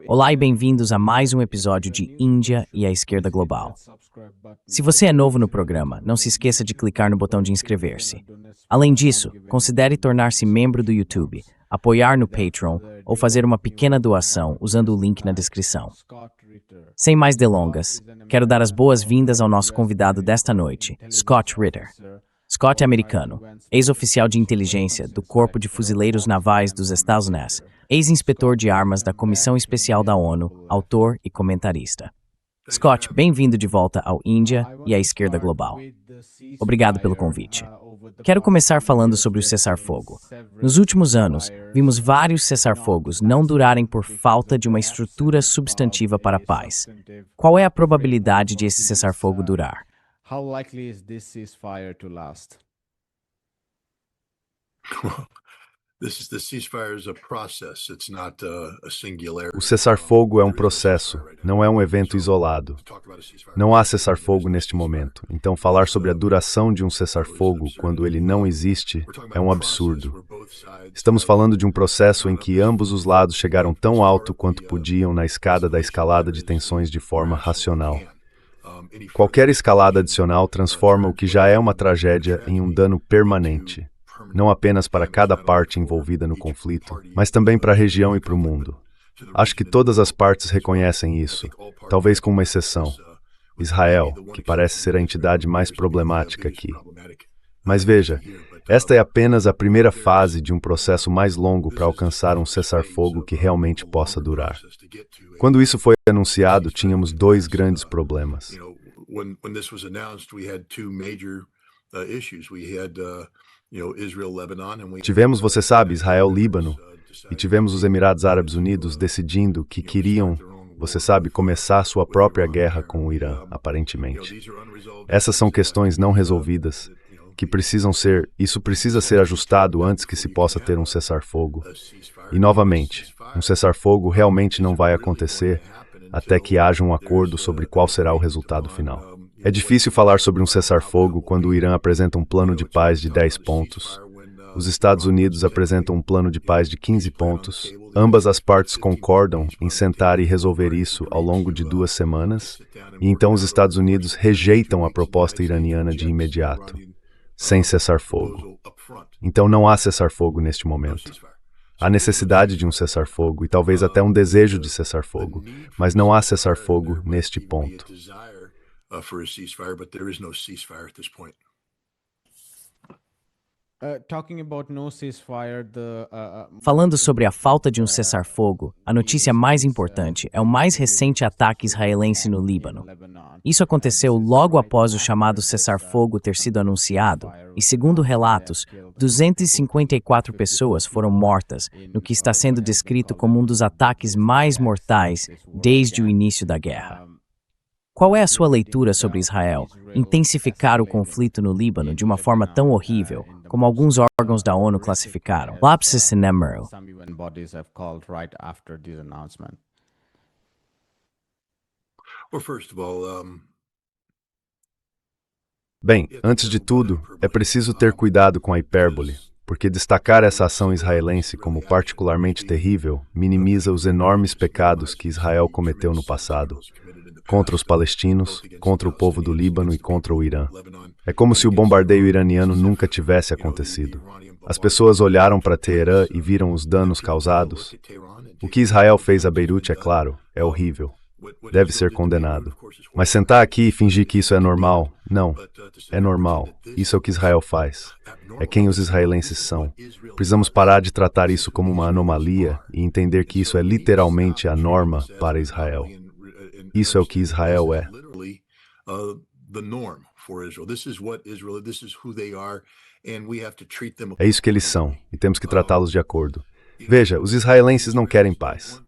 Olá e bem-vindos a mais um episódio de Índia e a Esquerda Global. Se você é novo no programa, não se esqueça de clicar no botão de inscrever-se. Além disso, considere tornar-se membro do YouTube, apoiar no Patreon ou fazer uma pequena doação usando o link na descrição. Sem mais delongas, quero dar as boas-vindas ao nosso convidado desta noite, Scott Ritter. Scott é americano, ex-oficial de inteligência do Corpo de Fuzileiros Navais dos Estados Unidos, ex-inspetor de armas da Comissão Especial da ONU, autor e comentarista. Scott, bem-vindo de volta ao Índia e à Esquerda Global. Obrigado pelo convite. Quero começar falando sobre o cessar-fogo. Nos últimos anos, vimos vários cessar-fogos não durarem por falta de uma estrutura substantiva para a paz. Qual é a probabilidade de esse cessar-fogo durar? How likely is this ceasefire to last? O cessar-fogo é um processo, não é um evento isolado. Não há cessar-fogo neste momento, então falar sobre a duração de um cessar-fogo quando ele não existe é um absurdo. Estamos falando de um processo em que ambos os lados chegaram tão alto quanto podiam na escada da escalada de tensões de forma racional. Qualquer escalada adicional transforma o que já é uma tragédia em um dano permanente, não apenas para cada parte envolvida no conflito, mas também para a região e para o mundo. Acho que todas as partes reconhecem isso, talvez com uma exceção, Israel, que parece ser a entidade mais problemática aqui. Mas veja, esta é apenas a primeira fase de um processo mais longo para alcançar um cessar-fogo que realmente possa durar. Quando isso foi anunciado, tínhamos dois grandes problemas. Tivemos, você sabe, Israel-Líbano, e tivemos os Emirados Árabes Unidos decidindo que queriam, você sabe, começar sua própria guerra com o Irã, aparentemente. Essas são questões não resolvidas, isso precisa ser ajustado antes que se possa ter um cessar-fogo. E, novamente, um cessar-fogo realmente não vai acontecer até que haja um acordo sobre qual será o resultado final. É difícil falar sobre um cessar-fogo quando o Irã apresenta um plano de paz de 10 pontos. Os Estados Unidos apresentam um plano de paz de 15 pontos. Ambas as partes concordam em sentar e resolver isso ao longo de 2 semanas, e então os Estados Unidos rejeitam a proposta iraniana de imediato, sem cessar-fogo. Então não há cessar-fogo neste momento. Há necessidade de um cessar-fogo e talvez até um desejo de cessar-fogo, mas não há cessar-fogo neste ponto. Falando sobre a falta de um cessar-fogo, a notícia mais importante é o mais recente ataque israelense no Líbano. Isso aconteceu logo após o chamado cessar-fogo ter sido anunciado, e segundo relatos, 254 pessoas foram mortas, no que está sendo descrito como um dos ataques mais mortais desde o início da guerra. Qual é a sua leitura sobre Israel intensificar o conflito no Líbano de uma forma tão horrível, como alguns órgãos da ONU classificaram? Lapsus in memory. Bem, antes de tudo, é preciso ter cuidado com a hipérbole, porque destacar essa ação israelense como particularmente terrível minimiza os enormes pecados que Israel cometeu no passado, contra os palestinos, contra o povo do Líbano e contra o Irã. É como se o bombardeio iraniano nunca tivesse acontecido. As pessoas olharam para Teherã e viram os danos causados. O que Israel fez a Beirute, é claro, é horrível. Deve ser condenado. Mas sentar aqui e fingir que isso é normal, não. É normal. Isso é o que Israel faz. É quem os israelenses são. Precisamos parar de tratar isso como uma anomalia e entender que isso é literalmente a norma para Israel. Isso é o que Israel é. É isso que eles são, e temos que tratá-los de acordo. Veja, os israelenses não querem paz.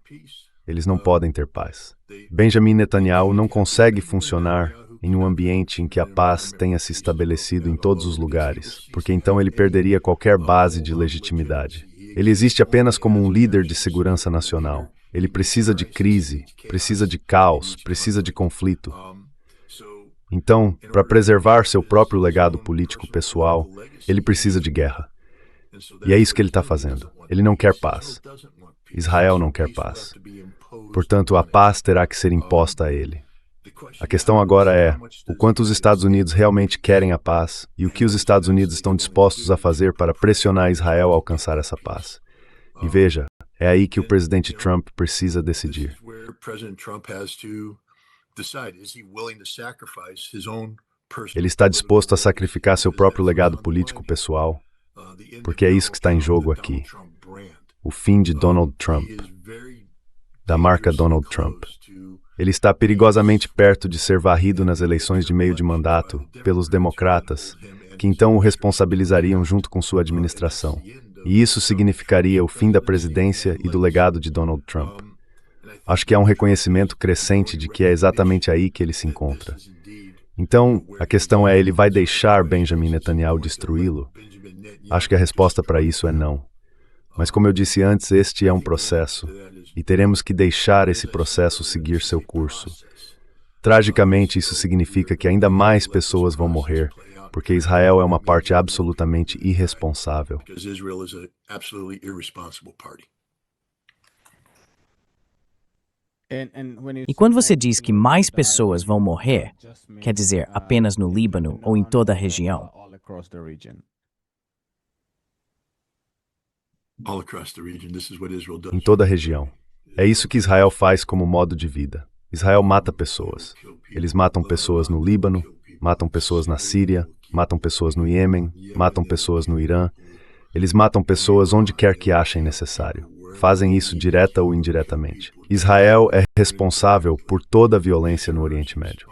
Eles não podem ter paz. Benjamin Netanyahu não consegue funcionar em um ambiente em que a paz tenha se estabelecido em todos os lugares, porque então ele perderia qualquer base de legitimidade. Ele existe apenas como um líder de segurança nacional. Ele precisa de crise, precisa de caos, precisa de conflito. Então, para preservar seu próprio legado político pessoal, ele precisa de guerra. E é isso que ele está fazendo. Ele não quer paz. Israel não quer paz. Portanto, a paz terá que ser imposta a ele. A questão agora é o quanto os Estados Unidos realmente querem a paz e o que os Estados Unidos estão dispostos a fazer para pressionar Israel a alcançar essa paz. E veja, é aí que o presidente Trump precisa decidir. Ele está disposto a sacrificar seu próprio legado político pessoal, porque é isso que está em jogo aqui. O fim de Donald Trump, da marca Donald Trump. Ele está perigosamente perto de ser varrido nas eleições de meio de mandato pelos democratas, que então o responsabilizariam junto com sua administração. E isso significaria o fim da presidência e do legado de Donald Trump. Acho que há um reconhecimento crescente de que é exatamente aí que ele se encontra. Então, a questão é, ele vai deixar Benjamin Netanyahu destruí-lo? Acho que a resposta para isso é não. Mas como eu disse antes, este é um processo, e teremos que deixar esse processo seguir seu curso. Tragicamente, isso significa que ainda mais pessoas vão morrer, porque Israel é uma parte absolutamente irresponsável. E quando você diz que mais pessoas vão morrer, quer dizer apenas no Líbano ou em toda a região? Em toda a região. É isso que Israel faz como modo de vida. Israel mata pessoas. Eles matam pessoas no Líbano, matam pessoas na Síria, matam pessoas no Iêmen, matam pessoas no Irã. Eles matam pessoas onde quer que achem necessário. Fazem isso direta ou indiretamente. Israel é responsável por toda a violência no Oriente Médio.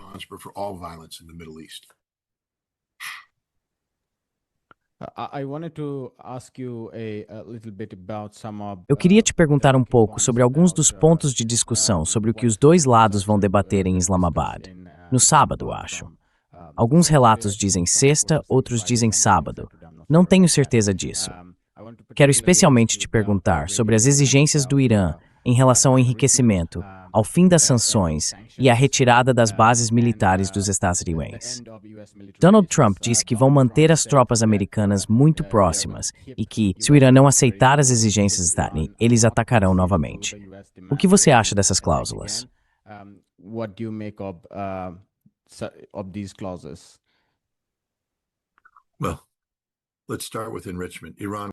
Eu queria te perguntar um pouco sobre alguns dos pontos de discussão sobre o que os dois lados vão debater em Islamabad. No sábado, acho. Alguns relatos dizem sexta, outros dizem sábado. Não tenho certeza disso. Quero especialmente te perguntar sobre as exigências do Irã em relação ao enriquecimento, ao fim das sanções e à retirada das bases militares dos estadunidenses. Donald Trump disse que vão manter as tropas americanas muito próximas e que, se o Irã não aceitar as exigências estadunidenses, eles atacarão novamente. O que você acha dessas cláusulas?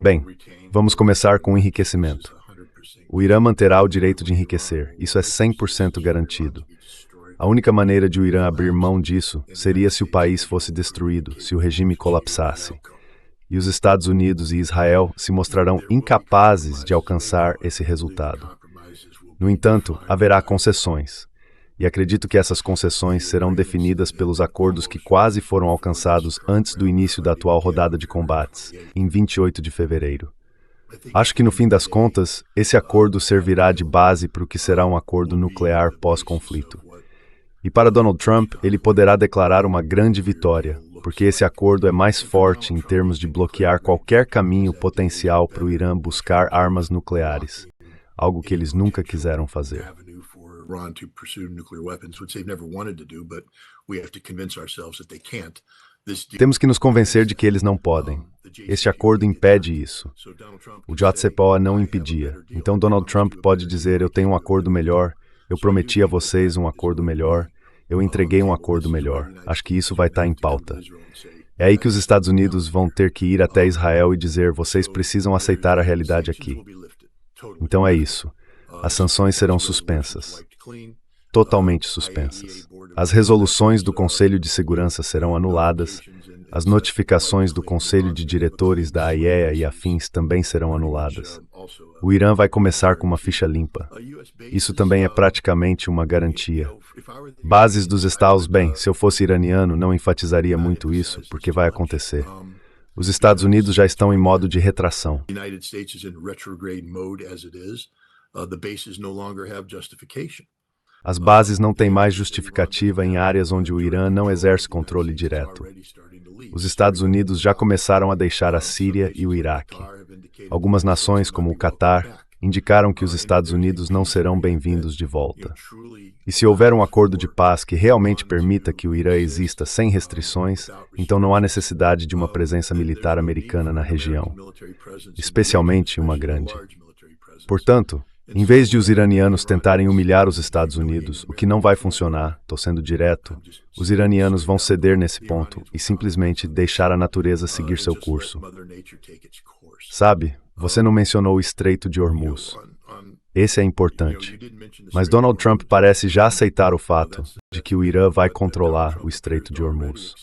Bem, vamos começar com o enriquecimento. O Irã manterá o direito de enriquecer, isso é 100% garantido. A única maneira de o Irã abrir mão disso seria se o país fosse destruído, se o regime colapsasse. E os Estados Unidos e Israel se mostrarão incapazes de alcançar esse resultado. No entanto, haverá concessões. E acredito que essas concessões serão definidas pelos acordos que quase foram alcançados antes do início da atual rodada de combates, em 28 de fevereiro. Acho que, no fim das contas, esse acordo servirá de base para o que será um acordo nuclear pós-conflito. E para Donald Trump, ele poderá declarar uma grande vitória, porque esse acordo é mais forte em termos de bloquear qualquer caminho potencial para o Irã buscar armas nucleares, algo que eles nunca quiseram fazer. Temos que nos convencer de que eles não podem. Este acordo impede isso. O JCPOA não impedia. Então Donald Trump pode dizer, eu tenho um acordo melhor, eu prometi a vocês um acordo melhor, eu entreguei um acordo melhor. Acho que isso vai estar em pauta. É aí que os Estados Unidos vão ter que ir até Israel e dizer, vocês precisam aceitar a realidade aqui. Então é isso. As sanções serão suspensas. Totalmente suspensas. As resoluções do Conselho de Segurança serão anuladas, as notificações do Conselho de Diretores da AIEA e afins também serão anuladas. O Irã vai começar com uma ficha limpa. Isso também é praticamente uma garantia. Bases dos Estados, bem, se eu fosse iraniano, não enfatizaria muito isso, porque vai acontecer. Os Estados Unidos já estão em modo de retração. As bases não têm mais justificativa em áreas onde o Irã não exerce controle direto. Os Estados Unidos já começaram a deixar a Síria e o Iraque. Algumas nações, como o Catar, indicaram que os Estados Unidos não serão bem-vindos de volta. E se houver um acordo de paz que realmente permita que o Irã exista sem restrições, então não há necessidade de uma presença militar americana na região, especialmente uma grande. Portanto, Em vez de os iranianos tentarem humilhar os Estados Unidos, o que não vai funcionar, estou sendo direto, os iranianos vão ceder nesse ponto e simplesmente deixar a natureza seguir seu curso. Sabe, você não mencionou o Estreito de Hormuz. Esse é importante. Mas Donald Trump parece já aceitar o fato de que o Irã vai controlar o Estreito de Hormuz.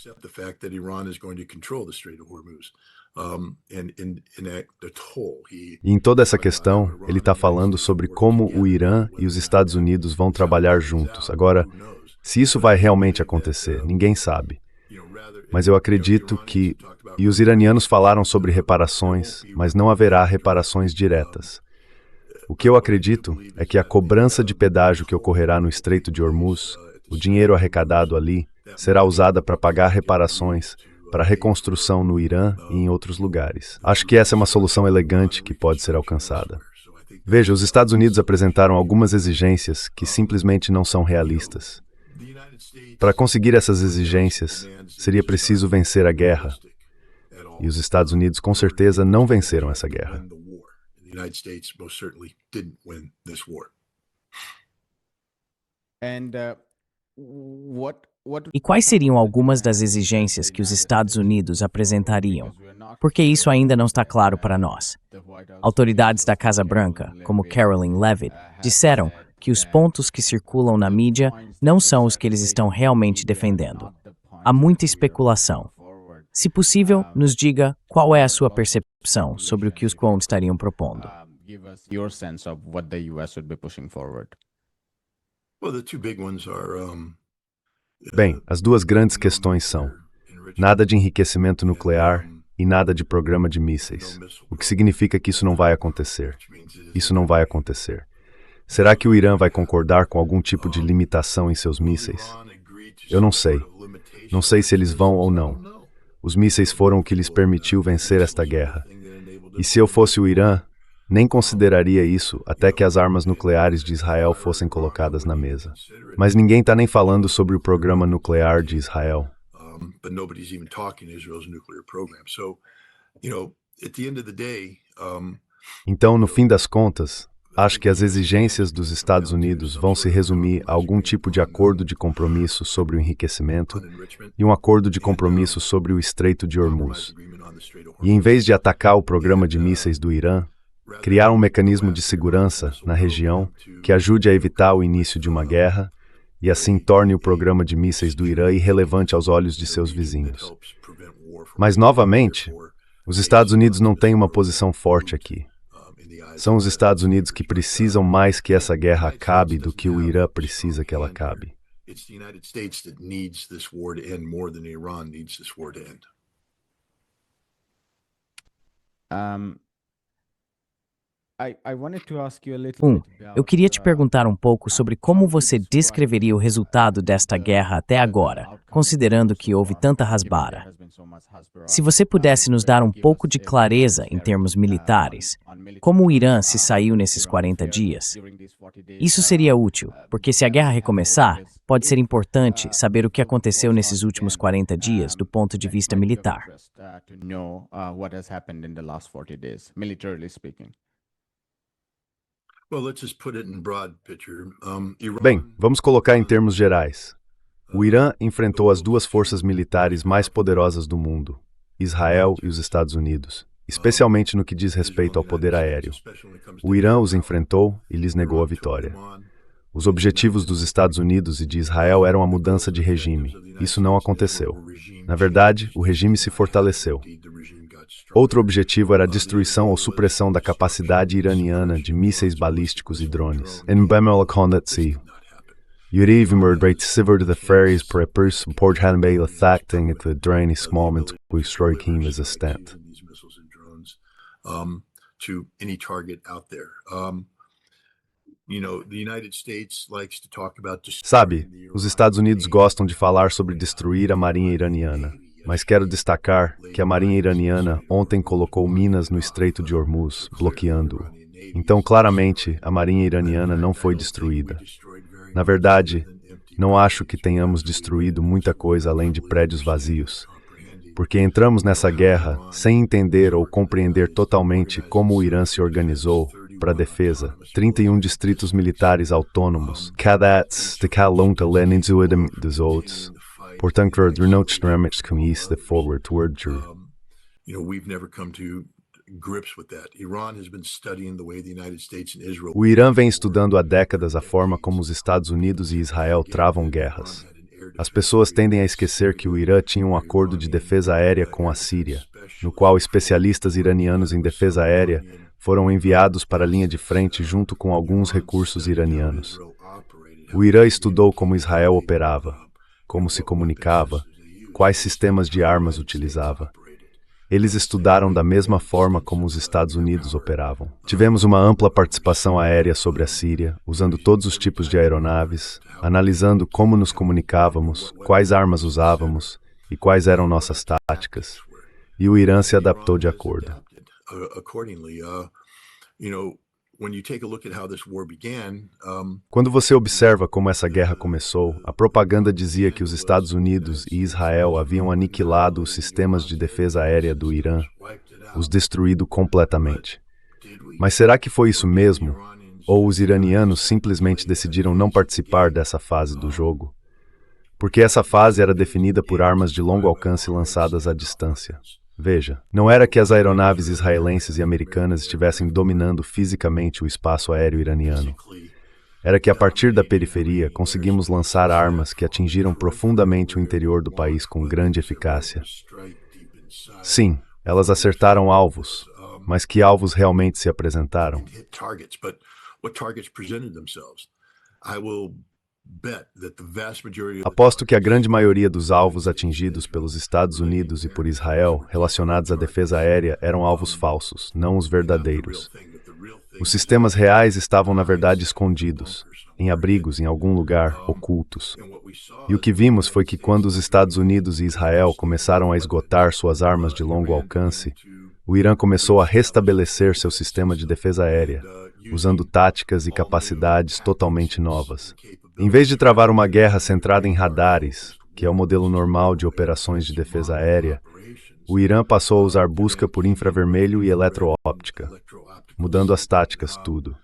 E em toda essa questão, ele está falando sobre como o Irã e os Estados Unidos vão trabalhar juntos. Agora, se isso vai realmente acontecer, ninguém sabe. Mas eu acredito que... E os iranianos falaram sobre reparações, mas não haverá reparações diretas. O que eu acredito é que a cobrança de pedágio que ocorrerá no Estreito de Hormuz, o dinheiro arrecadado ali, será usada para pagar reparações, para reconstrução no Irã e em outros lugares. Acho que essa é uma solução elegante que pode ser alcançada. Veja, os Estados Unidos apresentaram algumas exigências que simplesmente não são realistas. Para conseguir essas exigências, seria preciso vencer a guerra. E os Estados Unidos, com certeza, não venceram essa guerra. E quais seriam algumas das exigências que os Estados Unidos apresentariam? Porque isso ainda não está claro para nós. Autoridades da Casa Branca, como Caroline Leavitt, disseram que os pontos que circulam na mídia não são os que eles estão realmente defendendo. Há muita especulação. Se possível, nos diga qual é a sua percepção sobre o que os Quon estariam propondo. Bem, as duas grandes questões são nada de enriquecimento nuclear e nada de programa de mísseis, o que significa que isso não vai acontecer. Isso não vai acontecer. Será que o Irã vai concordar com algum tipo de limitação em seus mísseis? Eu não sei. Não sei se eles vão ou não. Os mísseis foram o que lhes permitiu vencer esta guerra. E se eu fosse o Irã, nem consideraria isso até que as armas nucleares de Israel fossem colocadas na mesa. Mas ninguém está nem falando sobre o programa nuclear de Israel. Então, no fim das contas, acho que as exigências dos Estados Unidos vão se resumir a algum tipo de acordo de compromisso sobre o enriquecimento e um acordo de compromisso sobre o Estreito de Hormuz. E em vez de atacar o programa de mísseis do Irã, criar um mecanismo de segurança na região que ajude a evitar o início de uma guerra e assim torne o programa de mísseis do Irã irrelevante aos olhos de seus vizinhos. Mas, novamente, os Estados Unidos não têm uma posição forte aqui. São os Estados Unidos que precisam mais que essa guerra acabe do que o Irã precisa que ela acabe. Eu queria te perguntar um pouco sobre como você descreveria o resultado desta guerra até agora, considerando que houve tanta rasbara. Se você pudesse nos dar um pouco de clareza em termos militares, como o Irã se saiu nesses 40 dias, isso seria útil, porque se a guerra recomeçar, pode ser importante saber o que aconteceu nesses últimos 40 dias do ponto de vista militar. Bem, vamos colocar em termos gerais. O Irã enfrentou as duas forças militares mais poderosas do mundo, Israel e os Estados Unidos, especialmente no que diz respeito ao poder aéreo. O Irã os enfrentou e lhes negou a vitória. Os objetivos dos Estados Unidos e de Israel eram a mudança de regime. Isso não aconteceu. Na verdade, o regime se fortaleceu. Outro objetivo era a destruição ou supressão da capacidade iraniana de mísseis balísticos e drones. de férias para supportar o ataque de drones momento que histórico existente. Sabe, os Estados Unidos gostam de falar sobre destruir a marinha iraniana, mas quero destacar que a marinha iraniana ontem colocou minas no Estreito de Hormuz, bloqueando-o. Então, claramente, a marinha iraniana não foi destruída. Na verdade, não acho que tenhamos destruído muita coisa além de prédios vazios, porque entramos nessa guerra sem entender ou compreender totalmente como o Irã se organizou para a defesa, 31 distritos militares autônomos, cada de calonta leninzuidem dos outros, portanto, não extremamente com isso de forward toward O Irã vem estudando há décadas a forma como os Estados Unidos e Israel travam guerras. As pessoas tendem a esquecer que o Irã tinha um acordo de defesa aérea com a Síria, no qual especialistas iranianos em defesa aérea foram enviados para a linha de frente junto com alguns recursos iranianos. O Irã estudou como Israel operava, como se comunicava, quais sistemas de armas utilizava. Eles estudaram da mesma forma como os Estados Unidos operavam. Tivemos uma ampla participação aérea sobre a Síria, usando todos os tipos de aeronaves, analisando como nos comunicávamos, quais armas usávamos e quais eram nossas táticas. E o Irã se adaptou de acordo. Quando você observa como essa guerra começou, a propaganda dizia que os Estados Unidos e Israel haviam aniquilado os sistemas de defesa aérea do Irã, os destruído completamente. Mas será que foi isso mesmo? Ou os iranianos simplesmente decidiram não participar dessa fase do jogo? Porque essa fase era definida por armas de longo alcance lançadas à distância. Veja, não era que as aeronaves israelenses e americanas estivessem dominando fisicamente o espaço aéreo iraniano. Era que a partir da periferia conseguimos lançar armas que atingiram profundamente o interior do país com grande eficácia. Sim, elas acertaram alvos, mas que alvos realmente se apresentaram? Aposto que a grande maioria dos alvos atingidos pelos Estados Unidos e por Israel, relacionados à defesa aérea, eram alvos falsos, não os verdadeiros. Os sistemas reais estavam, na verdade, escondidos, em abrigos em algum lugar, ocultos. E o que vimos foi que quando os Estados Unidos e Israel começaram a esgotar suas armas de longo alcance, o Irã começou a restabelecer seu sistema de defesa aérea, usando táticas e capacidades totalmente novas. Em vez de travar uma guerra centrada em radares, que é o modelo normal de operações de defesa aérea, o Irã passou a usar busca por infravermelho e eletroóptica, mudando as táticas tudo.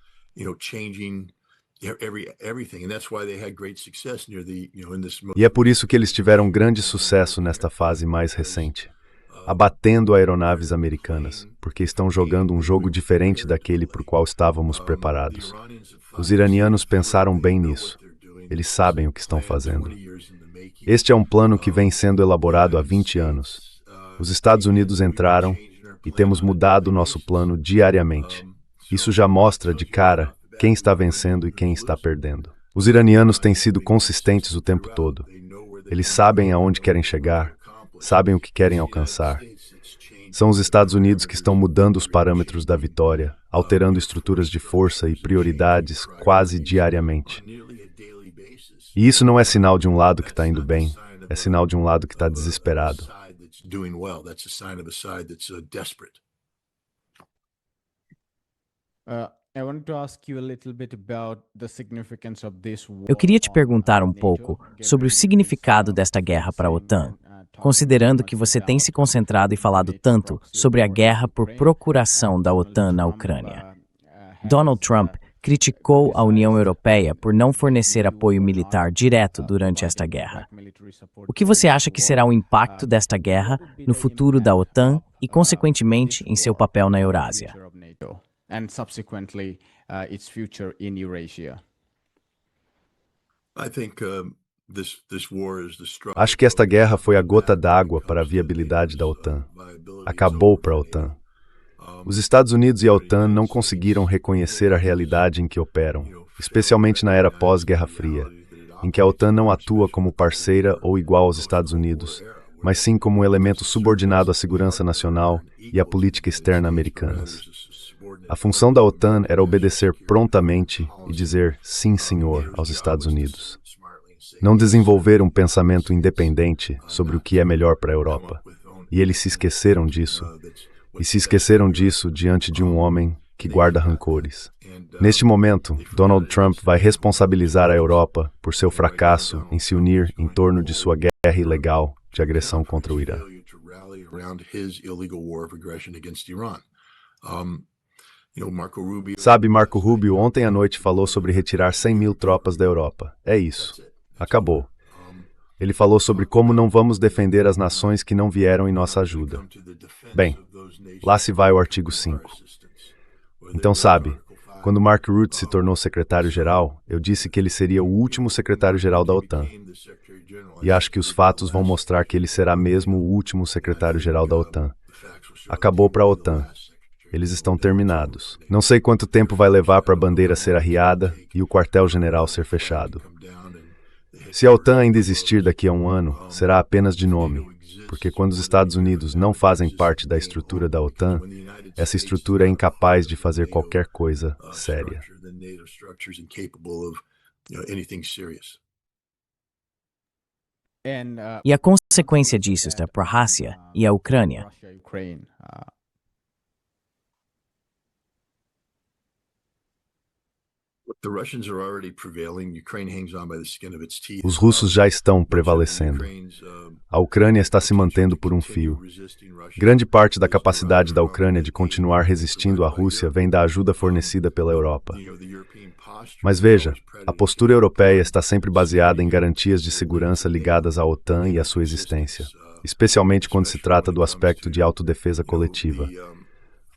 E é por isso que eles tiveram grande sucesso nesta fase mais recente, abatendo aeronaves americanas, porque estão jogando um jogo diferente daquele para o qual estávamos preparados. Os iranianos pensaram bem nisso. Eles sabem o que estão fazendo. Este é um plano que vem sendo elaborado há 20 anos. Os Estados Unidos entraram e temos mudado nosso plano diariamente. Isso já mostra de cara quem está vencendo e quem está perdendo. Os iranianos têm sido consistentes o tempo todo. Eles sabem aonde querem chegar, sabem o que querem alcançar. São os Estados Unidos que estão mudando os parâmetros da vitória, alterando estruturas de força e prioridades quase diariamente. E isso não é sinal de um lado que está indo bem, é sinal de um lado que está desesperado. Eu queria te perguntar um pouco sobre o significado desta guerra para a OTAN, considerando que você tem se concentrado e falado tanto sobre a guerra por procuração da OTAN na Ucrânia. Donald Trump criticou a União Europeia por não fornecer apoio militar direto durante esta guerra. O que você acha que será o impacto desta guerra no futuro da OTAN e, consequentemente, em seu papel na Eurásia? Acho que esta guerra foi a gota d'água para a viabilidade da OTAN. Acabou para a OTAN. Os Estados Unidos e a OTAN não conseguiram reconhecer a realidade em que operam, especialmente na era pós-Guerra Fria, em que a OTAN não atua como parceira ou igual aos Estados Unidos, mas sim como um elemento subordinado à segurança nacional e à política externa americanas. A função da OTAN era obedecer prontamente e dizer sim, senhor, aos Estados Unidos. Não desenvolver um pensamento independente sobre o que é melhor para a Europa. E eles se esqueceram disso. E se esqueceram disso diante de um homem que guarda rancores. Neste momento, Donald Trump vai responsabilizar a Europa por seu fracasso em se unir em torno de sua guerra ilegal de agressão contra o Irã. Sabe, Marco Rubio ontem à noite falou sobre retirar 100 mil tropas da Europa. É isso. Acabou. Ele falou sobre como não vamos defender as nações que não vieram em nossa ajuda. Bem, lá se vai o artigo 5. Então, sabe, quando Mark Rutte se tornou secretário-geral, eu disse que ele seria o último secretário-geral da OTAN. E acho que os fatos vão mostrar que ele será mesmo o último secretário-geral da OTAN. Acabou para a OTAN. Eles estão terminados. Não sei quanto tempo vai levar para a bandeira ser arriada e o quartel-general ser fechado. Se a OTAN ainda existir daqui a um ano, será apenas de nome, porque quando os Estados Unidos não fazem parte da estrutura da OTAN, essa estrutura é incapaz de fazer qualquer coisa séria. E a consequência disso está para a Rússia e a Ucrânia. Os russos já estão prevalecendo. A Ucrânia está se mantendo por um fio. Grande parte da capacidade da Ucrânia de continuar resistindo à Rússia vem da ajuda fornecida pela Europa. Mas veja, a postura europeia está sempre baseada em garantias de segurança ligadas à OTAN e à sua existência, especialmente quando se trata do aspecto de autodefesa coletiva.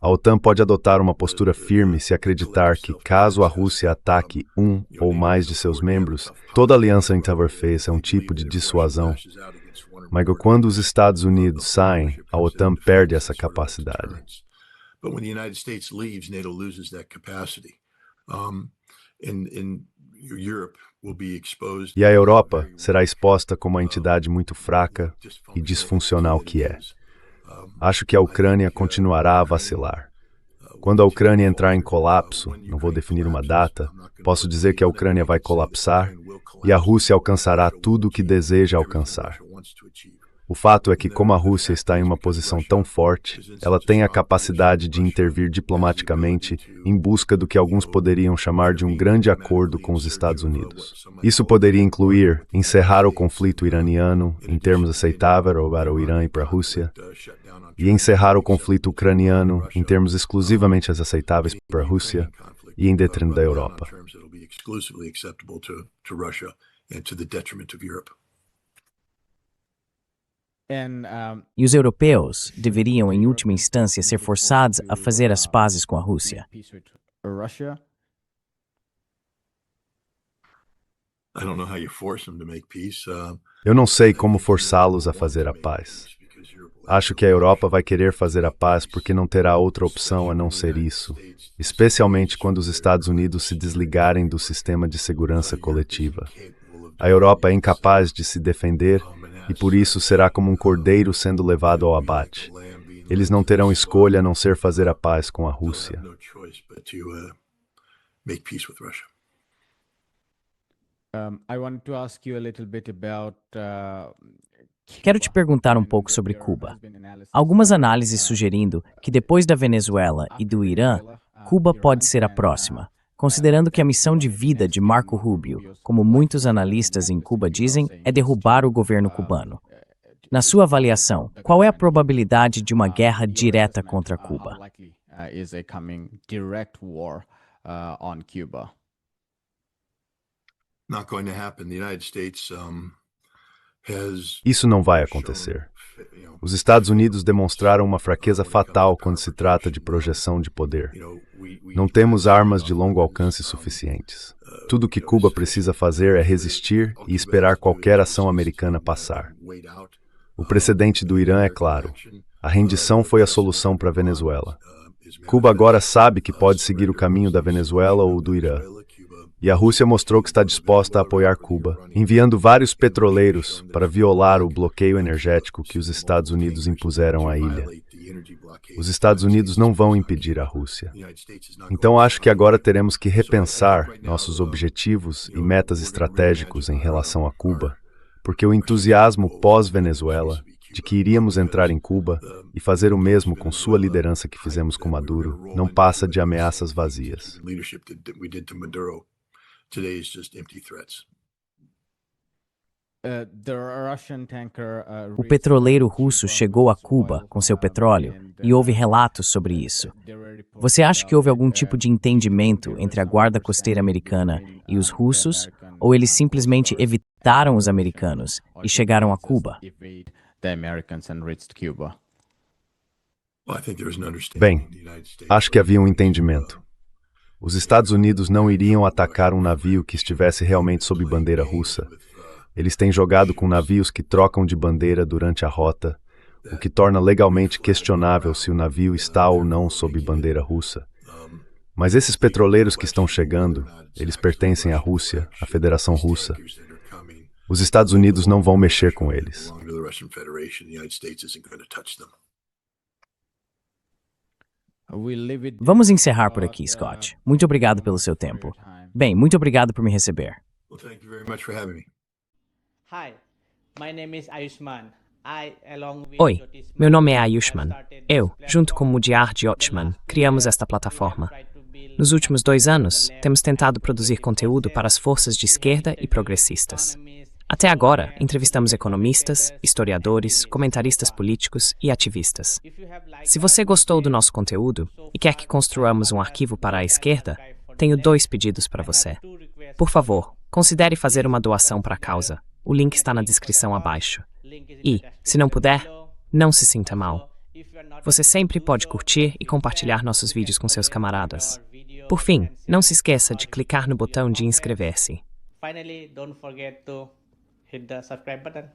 A OTAN pode adotar uma postura firme se acreditar que, caso a Rússia ataque um ou mais de seus membros, toda aliança interface é um tipo de dissuasão. Mas quando os Estados Unidos saem, a OTAN perde essa capacidade. E a Europa será exposta como uma entidade muito fraca e disfuncional que é. Acho que a Ucrânia continuará a vacilar. Quando a Ucrânia entrar em colapso, não vou definir uma data, posso dizer que a Ucrânia vai colapsar e a Rússia alcançará tudo o que deseja alcançar. O fato é que, como a Rússia está em uma posição tão forte, ela tem a capacidade de intervir diplomaticamente em busca do que alguns poderiam chamar de um grande acordo com os Estados Unidos. Isso poderia incluir encerrar o conflito iraniano em termos aceitáveis para o Irã e para a Rússia, e encerrar o conflito ucraniano em termos exclusivamente aceitáveis para a Rússia e em detrimento da Europa. E os europeus deveriam, em última instância, ser forçados a fazer as pazes com a Rússia. Eu não sei como forçá-los a fazer a paz. Acho que a Europa vai querer fazer a paz porque não terá outra opção a não ser isso, especialmente quando os Estados Unidos se desligarem do sistema de segurança coletiva. A Europa é incapaz de se defender e por isso será como um cordeiro sendo levado ao abate. Eles não terão escolha a não ser fazer a paz com a Rússia. Quero te perguntar um pouco sobre Cuba. Algumas análises sugerindo que depois da Venezuela e do Irã, Cuba pode ser a próxima, considerando que a missão de vida de Marco Rubio, como muitos analistas em Cuba dizem, é derrubar o governo cubano. Na sua avaliação, qual é a probabilidade de uma guerra direta contra Cuba? Isso não vai acontecer. Os Estados Unidos demonstraram uma fraqueza fatal quando se trata de projeção de poder. Não temos armas de longo alcance suficientes. Tudo que Cuba precisa fazer é resistir e esperar qualquer ação americana passar. O precedente do Irã é claro. A rendição foi a solução para a Venezuela. Cuba agora sabe que pode seguir o caminho da Venezuela ou do Irã. E a Rússia mostrou que está disposta a apoiar Cuba, enviando vários petroleiros para violar o bloqueio energético que os Estados Unidos impuseram à ilha. Os Estados Unidos não vão impedir a Rússia. Então acho que agora teremos que repensar nossos objetivos e metas estratégicos em relação a Cuba, porque o entusiasmo pós-Venezuela de que iríamos entrar em Cuba e fazer o mesmo com sua liderança que fizemos com Maduro não passa de ameaças vazias. Today is just empty threats. O petroleiro russo chegou a Cuba com seu petróleo e houve relatos sobre isso. Você acha que houve algum tipo de entendimento entre a guarda costeira americana e os russos, ou eles simplesmente evitaram os americanos e chegaram a Cuba? Bem, acho que havia um entendimento. Os Estados Unidos não iriam atacar um navio que estivesse realmente sob bandeira russa. Eles têm jogado com navios que trocam de bandeira durante a rota, o que torna legalmente questionável se o navio está ou não sob bandeira russa. Mas esses petroleiros que estão chegando, eles pertencem à Rússia, à Federação Russa. Os Estados Unidos não vão mexer com eles. Vamos encerrar por aqui, Scott. Muito obrigado pelo seu tempo. Bem, muito obrigado por me receber. Oi, meu nome é Ayushman. Eu, junto com Mudyar Jyotsman, criamos esta plataforma. Nos últimos 2 anos, temos tentado produzir conteúdo para as forças de esquerda e progressistas. Até agora, entrevistamos economistas, historiadores, comentaristas políticos e ativistas. Se você gostou do nosso conteúdo e quer que construamos um arquivo para a esquerda, tenho 2 pedidos para você. Por favor, considere fazer uma doação para a causa. O link está na descrição abaixo. E, se não puder, não se sinta mal. Você sempre pode curtir e compartilhar nossos vídeos com seus camaradas. Por fim, não se esqueça de clicar no botão de inscrever-se. Finally, don't forget to hit the subscribe button.